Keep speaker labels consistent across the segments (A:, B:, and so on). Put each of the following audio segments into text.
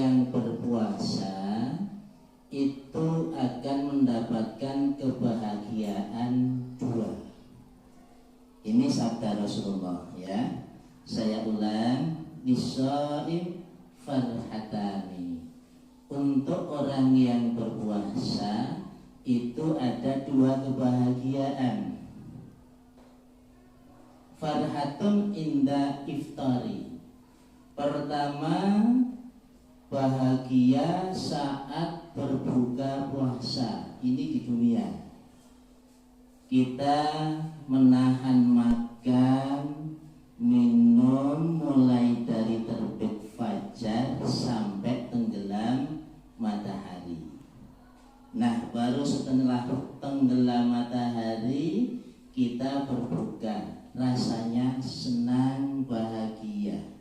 A: yang berpuasa itu akan mendapatkan kebahagiaan dua. Ini sabda Rasulullah ya. Saya ulang, lishaim farhatani. Untuk orang yang berpuasa itu ada dua kebahagiaan. Farhatun inda iftari. Pertama, bahagia saat berbuka puasa. Ini di dunia. Kita menahan makan, minum mulai dari terbit fajar sampai tenggelam matahari. Nah, baru setelah tenggelam matahari kita berbuka. Rasanya senang, bahagia.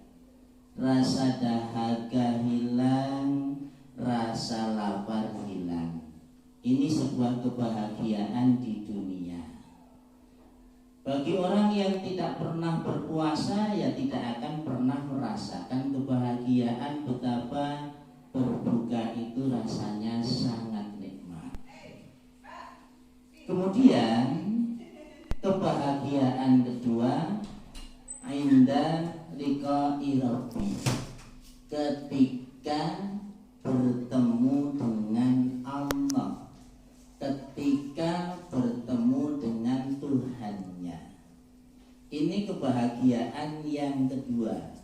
A: Rasa dahaga hilang, rasa lapar hilang. Ini sebuah kebahagiaan di dunia. Bagi orang yang tidak pernah berpuasa, ya tidak akan pernah merasakan kebahagiaan betapa berbuka itu rasanya sangat nikmat. Kemudian kebahagiaan kedua, inda liqa'i rabbi, ketika bertemu dengan Allah, ketika bertemu dengan Tuhannya. Ini kebahagiaan yang kedua.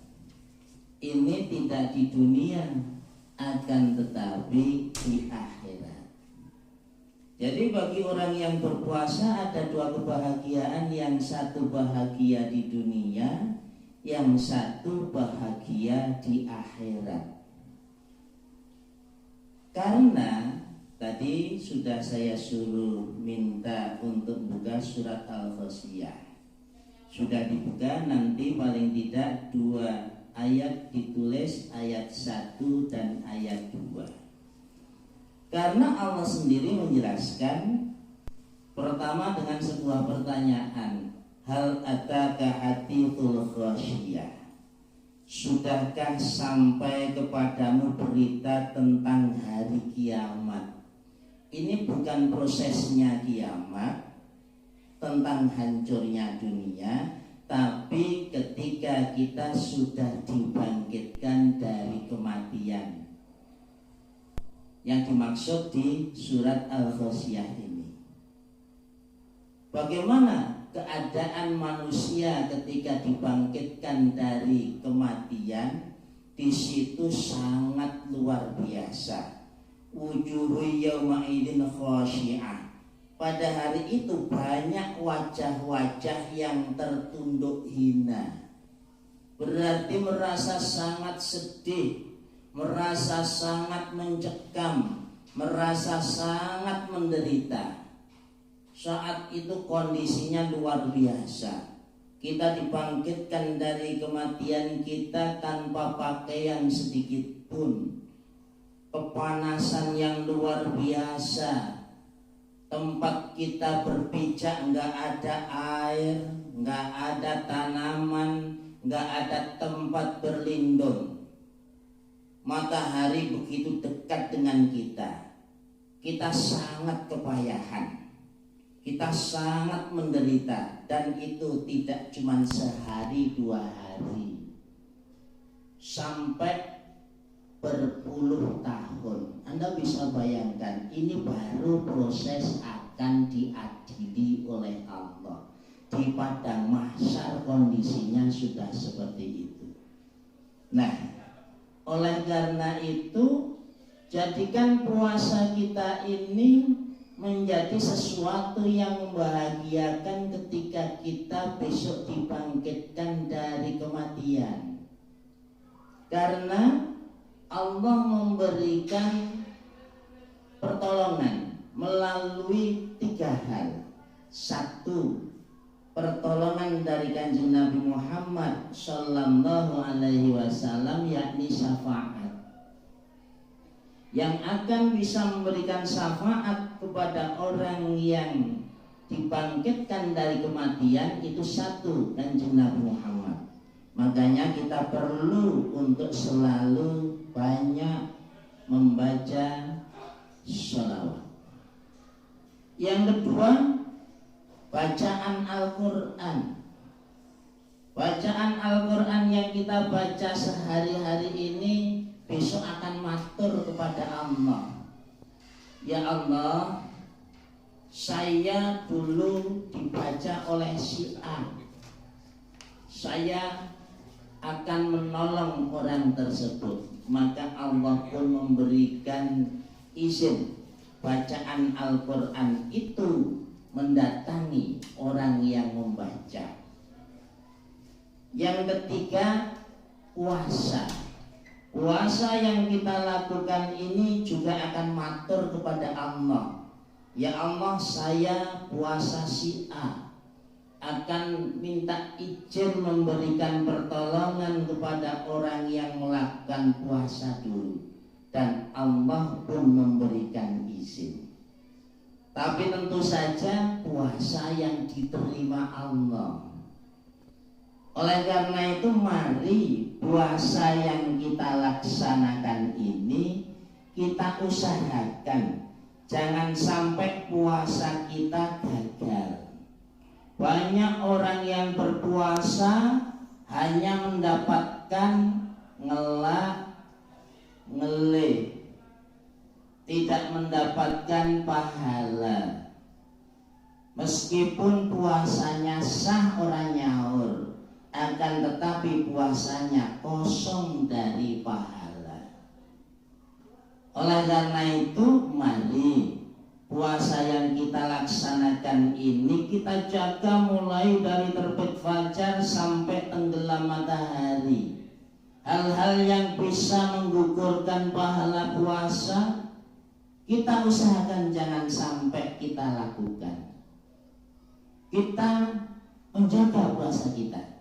A: Ini tidak di dunia, akan tetapi di akhirat. Jadi bagi orang yang berpuasa ada dua kebahagiaan. Yang satu bahagia di dunia, yang satu bahagia di akhirat. Karena tadi sudah saya suruh minta untuk buka surat Al-Ghasyiyah. Sudah dibuka, nanti paling tidak 2 ayat ditulis, ayat 1 dan ayat 2. Karena Allah sendiri menjelaskan pertama dengan sebuah pertanyaan, hal ataka hadithul ghasyiyah, sudahkah sampai kepadamu berita tentang hari kiamat? Ini bukan prosesnya kiamat, tentang hancurnya dunia, tapi ketika kita sudah dibangkitkan dari kematian, yang dimaksud di surat Al-Ghasyiyah ini. Bagaimana keadaan manusia ketika dibangkitkan dari kematian? Di situ sangat luar biasa. Wujuhu yawma idin khashi'ah. Pada hari itu banyak wajah-wajah yang tertunduk hina. Berarti merasa sangat sedih, merasa sangat mencekam, merasa sangat menderita. Saat itu kondisinya luar biasa. Kita dibangkitkan dari kematian kita tanpa pakaian sedikit pun. Kepanasan yang luar biasa. Tempat kita berpijak nggak ada air, nggak ada tanaman, nggak ada tempat berlindung. Matahari begitu dekat dengan kita. Kita sangat kepayahan. Kita sangat menderita. Dan itu tidak cuma sehari 2 hari, sampai berpuluh tahun. Anda bisa bayangkan, ini baru proses akan diadili oleh Allah. Di padang mahsyar kondisinya sudah seperti itu. Nah, oleh karena itu, jadikan puasa kita ini menjadi sesuatu yang membahagiakan ketika kita besok dibangkitkan dari kematian. Karena Allah memberikan pertolongan melalui 3 hal. 1, pertolongan dari Kanjeng Nabi Muhammad Sallallahu Alaihi Wasallam, yakni syafaat, yang akan bisa memberikan syafaat kepada orang yang dibangkitkan dari kematian. Itu 1, Kanjeng Nabi Muhammad. Makanya kita perlu untuk selalu banyak kita baca sehari-hari ini besok akan matur kepada Allah. Ya Allah, saya dulu dibaca oleh si A, saya akan menolong orang tersebut. Maka Allah pun memberikan izin bacaan Al-Quran itu mendatangi orang yang membaca. Yang ketiga, puasa. Puasa yang kita lakukan ini juga akan matur kepada Allah. Ya Allah, saya puasa si A, akan minta izin memberikan pertolongan kepada orang yang melakukan puasa dulu. Dan Allah pun memberikan izin. Tapi tentu saja puasa yang diterima Allah. Oleh karena itu mari puasa yang kita laksanakan ini kita usahakan jangan sampai puasa kita gagal. Banyak orang yang berpuasa hanya mendapatkan ngelak, ngelih, tidak mendapatkan pahala. Meskipun puasanya sah orang nyaur, akan tetapi puasanya kosong dari pahala. Oleh karena itu mari puasa yang kita laksanakan ini kita jaga mulai dari terbit fajar sampai tenggelam matahari. Hal-hal yang bisa menggugurkan pahala puasa kita usahakan jangan sampai kita lakukan. Kita menjaga puasa kita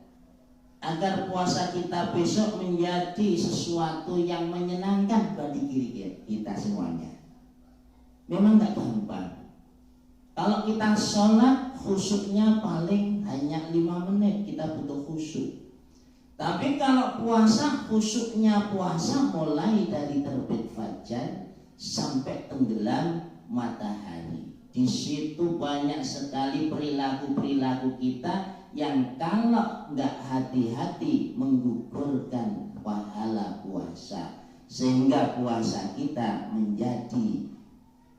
A: agar puasa kita besok menjadi sesuatu yang menyenangkan bagi diri kita semuanya. Memang gak gampang. Kalau kita sholat khusyuknya paling hanya 5 menit kita butuh khusyuk. Tapi kalau puasa khusyuknya puasa mulai dari terbit fajar sampai tenggelam matahari. Di situ banyak sekali perilaku-perilaku kita yang kalau nggak hati-hati menggugurkan pahala puasa, sehingga puasa kita menjadi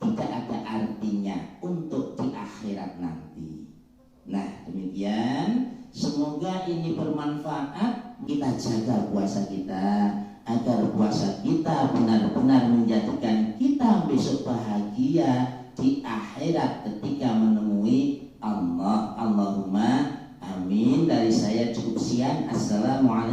A: tidak ada artinya untuk di akhirat nanti. Nah demikian, semoga ini bermanfaat. Kita jaga puasa kita agar puasa kita benar-benar menjadikan kita besok bahagia di akhirat ketika menemui Allah. Allahumma amin. Dari saya cukup sekian. Assalamualaikum.